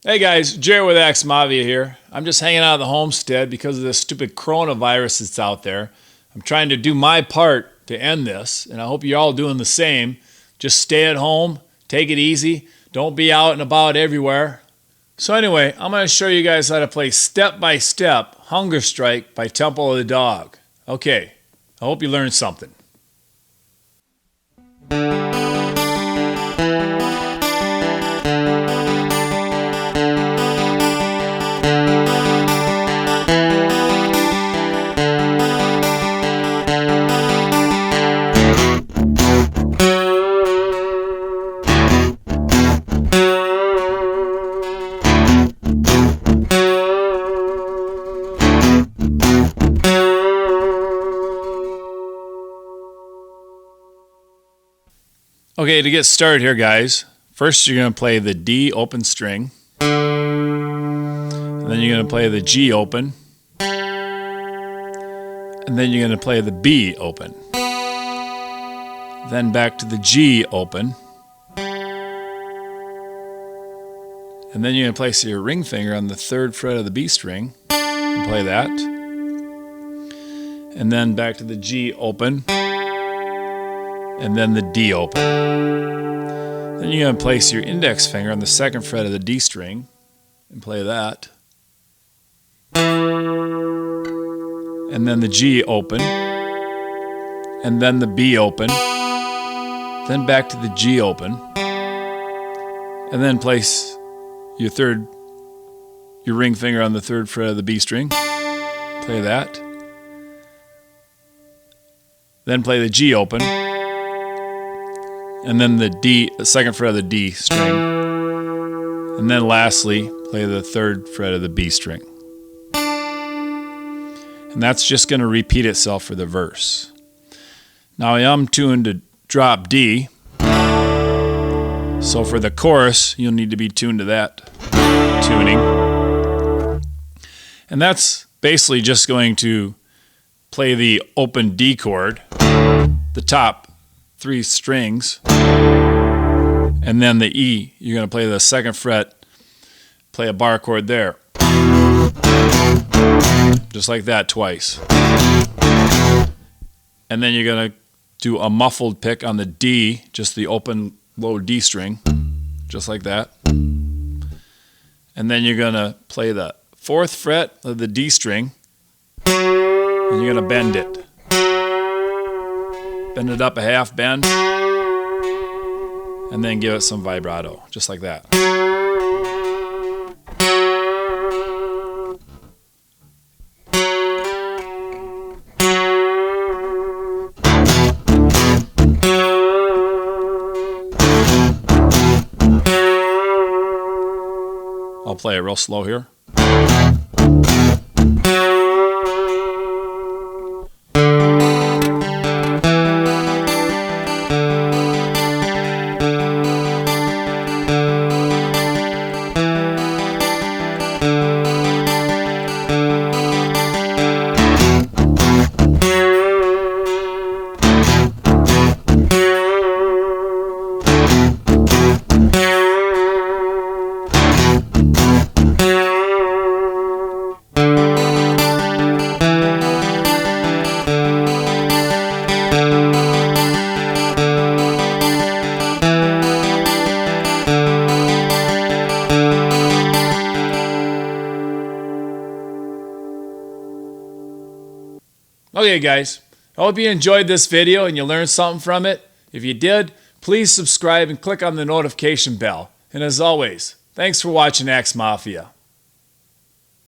Hey guys, Jerry with MAFIA here. I'm just hanging out at the homestead because of this stupid coronavirus that's out there. I'm trying to do my part to end this, and I hope you're all doing the same. Just stay at home, take it easy, don't be out and about everywhere. So anyway, I'm going to show you guys how to play Step by Step Hunger Strike by Temple of the Dog. Okay, I hope you learned something. Okay, to get started here, guys, first you're going to play the D open string, and then you're going to play the G open, and then you're going to play the B open, then back to the G open, and then you're going to place your ring finger on the 3rd fret of the B string and play that, and then back to the G open, and then the D open. Then you're going to place your index finger on the 2nd fret of the D string and play that. And then the G open, and then the B open, then back to the G open, and then place your ring finger on the 3rd fret of the B string, play that. Then play the G open, and then the 2nd fret of the D string, and then lastly play the 3rd fret of the B string. And that's just going to repeat itself for the verse. Now I am tuned to drop D, so for the chorus you'll need to be tuned to that tuning. And that's basically just going to play the open D chord, the top 3 strings, and then the E, you're going to play the 2nd fret, play a bar chord there, just like that twice. And then you're going to do a muffled pick on the D, just the open low D string, just like that. And then you're going to play the 4th fret of the D string, and you're going to bend it. Bend it up a half bend, and then give it some vibrato, just like that. I'll play it real slow here. Okay guys, I hope you enjoyed this video and you learned something from it. If you did, please subscribe and click on the notification bell. And as always, thanks for watching MAFIA.